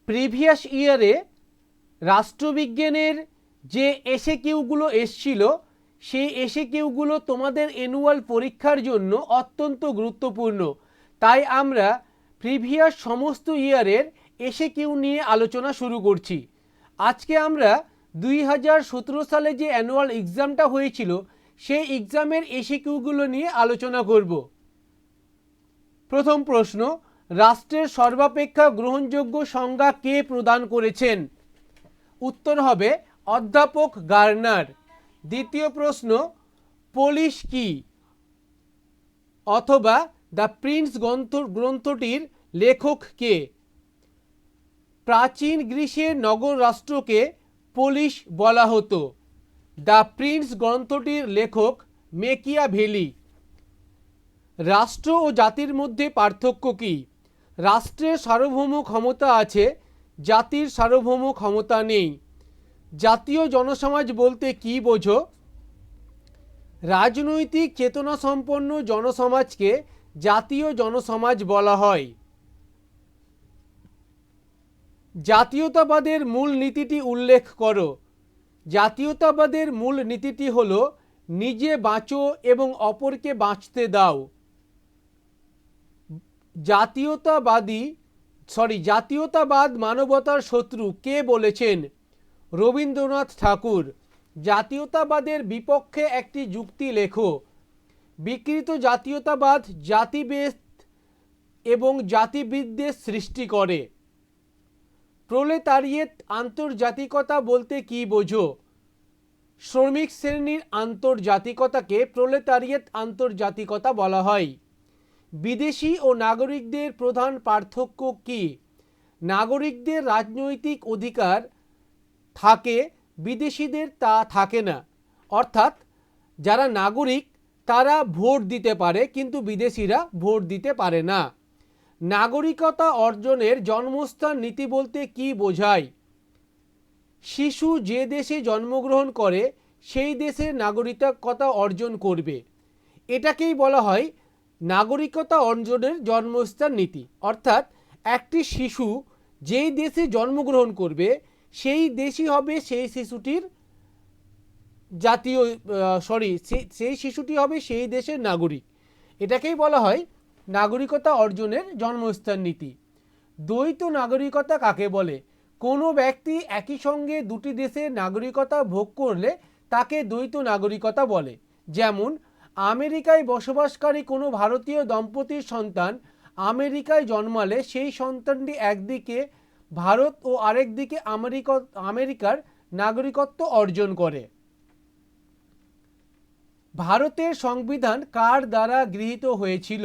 Previous ইয়ারে রাষ্ট্রবিজ্ঞানের যে এসএকিউগুলো এসছিল সেই এসএকিউগুলো তোমাদের অ্যানুয়াল পরীক্ষার জন্য অত্যন্ত গুরুত্বপূর্ণ। তাই আমরা প্রিভিয়াস সমস্ত ইয়ারের এসএকিউ নিয়ে আলোচনা শুরু করছি। আজকে আমরা 2017 সালে যে অ্যানুয়াল এক্সামটা হয়েছিল সেই এক্সামের এসএকিউগুলো নিয়ে আলোচনা করব। প্রথম প্রশ্ন, রাষ্ট্রের সর্বাপেক্ষা গ্রহণযোগ্য সংজ্ঞা কে প্রদান করেছেন? উত্তর হবে অধ্যাপক গার্নার। দ্বিতীয় প্রশ্ন, পোলিশ কি অথবা দ্য প্রিন্স গ্রন্থটির লেখক কে? প্রাচীন গ্রিসের নগর রাষ্ট্রকে পোলিশ বলা হতো। দ্য প্রিন্স গ্রন্থটির লেখক মেকিয়াভেলি। রাষ্ট্র ও জাতির মধ্যে পার্থক্য কি? রাষ্ট্রের সার্বভৌম ক্ষমতা আছে, জাতির সার্বভৌম ক্ষমতা নেই। জাতীয় জনসমাজ বলতে কি বোঝো? রাজনৈতিক চেতনা সম্পন্ন জনসমাজকে জাতীয় জনসমাজ বলা হয়। জাতীয়তাবাদের মূল নীতিটি উল্লেখ করো। জাতীয়তাবাদের মূল নীতিটি হল নিজে বাঁচো এবং অপরকে বাঁচতে দাও। জাতীয়তাবাদ মানবতার শত্রু কে বলেছেন? রবীন্দ্রনাথ ঠাকুর। জাতীয়তাবাদের বিপক্ষে একটি যুক্তি লেখো। বিকৃত জাতীয়তাবাদ জাতিভেদ এবং জাতিবিদ্বেষ সৃষ্টি করে। প্রোলেতারিয়েট আন্তর্জাতিকতা বলতে কি বোঝো? শ্রমিক শ্রেণীর আন্তর্জাতিকতাকে প্রোলেতারিয়েট আন্তর্জাতিকতা বলা হয়। বিদেশি ও নাগরিকদের প্রধান পার্থক্য কি? নাগরিকদের রাজনৈতিক অধিকার থাকে, বিদেশিদের তা থাকে না। অর্থাৎ যারা নাগরিক তারা ভোট দিতে পারে কিন্তু বিদেশিরা ভোট দিতে পারে না। নাগরিকতা অর্জনের জন্মস্থান নীতি বলতে কি বোঝায়? শিশু যে দেশে জন্মগ্রহণ করে সেই দেশের নাগরিকতা অর্জন করবে। এটাকেই বলা হয় নাগরিকতা অর্জনের জন্মস্থান নীতি। অর্থাৎ একটি শিশু যেই দেশে জন্মগ্রহণ করবে সেই দেশই হবে সেই শিশুটির সেই শিশুটি হবে সেই দেশের নাগরিক। এটাকেই বলা হয় নাগরিকতা অর্জনের জন্মস্থান নীতি। দ্বৈত নাগরিকতা কাকে বলে? কোনো ব্যক্তি একই সঙ্গে দুটি দেশের নাগরিকতা ভোগ করলে তাকে দ্বৈত নাগরিকতা বলে। যেমন আমেরিকায় বসবাসকারী কোনো ভারতীয় দম্পতির সন্তান আমেরিকায় জন্মালে সেই সন্তানটি একদিকে ভারত ও আরেকদিকে আমেরিকার নাগরিকত্ব অর্জন করে। ভারতের সংবিধান কার দ্বারা গৃহীত হয়েছিল?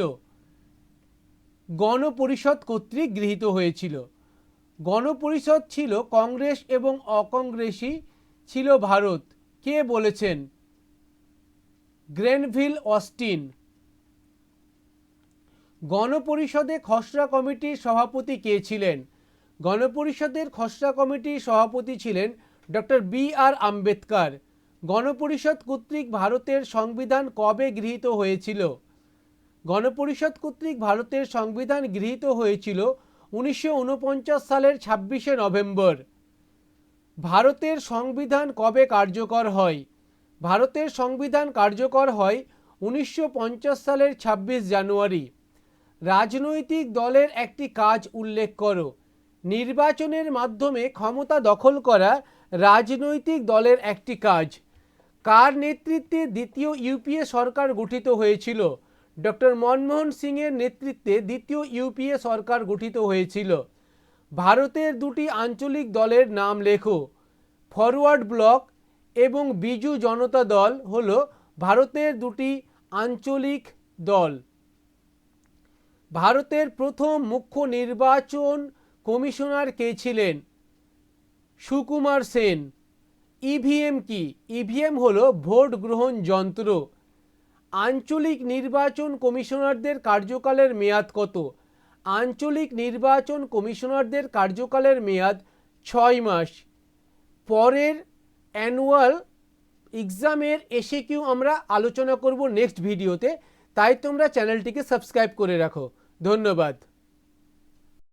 গণপরিষদ কর্তৃক গৃহীত হয়েছিল। গণপরিষদ ছিল কংগ্রেস এবং অকংগ্রেসী ছিল ভারত। কে বলেছেন? Grenville Austin. গণপরিষদে খসড়া কমিটির সভাপতি কে ছিলেন? গণপরিষদের খসড়া কমিটির সভাপতি ছিলেন ডক্টর বি.আর. আম্বেদকর। গণপরিষদ কর্তৃক ভারতের সংবিধান কবে গৃহীত হয়েছিল? গণপরিষদ কর্তৃক ভারতের সংবিধান গৃহীত হয়েছিল 1949 সালের 26শে নভেম্বর। ভারতের সংবিধান কবে কার্যকর হয়? ভারতের সংবিধান কার্যকর হয় 1950 সালের 26 জানুয়ারি। রাজনৈতিক দলের একটি কাজ উল্লেখ করো। নির্বাচনের মাধ্যমে ক্ষমতা দখল করা রাজনৈতিক দলের একটি কাজ। কার নেতৃত্বে দ্বিতীয় ইউপিএ সরকার গঠিত হয়েছিল? ডক্টর মনমোহন সিংয়ের নেতৃত্বে দ্বিতীয় ইউপিএ সরকার গঠিত হয়েছিল। ভারতের দুটি আঞ্চলিক দলের নাম লেখো। ফরওয়ার্ড ব্লক এবং বিজু জনতা দল হল ভারতের দুটি আঞ্চলিক দল। ভারতের প্রথম মুখ্য নির্বাচন কমিশনার কে ছিলেন? সুকুমার সেন। ইভিএম কি? ইভিএম হলো ভোট গ্রহণ যন্ত্র। আঞ্চলিক নির্বাচন কমিশনারদের কার্যকালের মেয়াদ কত? আঞ্চলিক নির্বাচন কমিশনারদের কার্যকালের মেয়াদ 6 মাস। পরের অ্যানুয়াল এক্সামের এসএকিউ আমরা আলোচনা করব নেক্সট ভিডিওতে, তাই তোমরা চ্যানেলটিকে সাবস্ক্রাইব করে রাখো। ধন্যবাদ।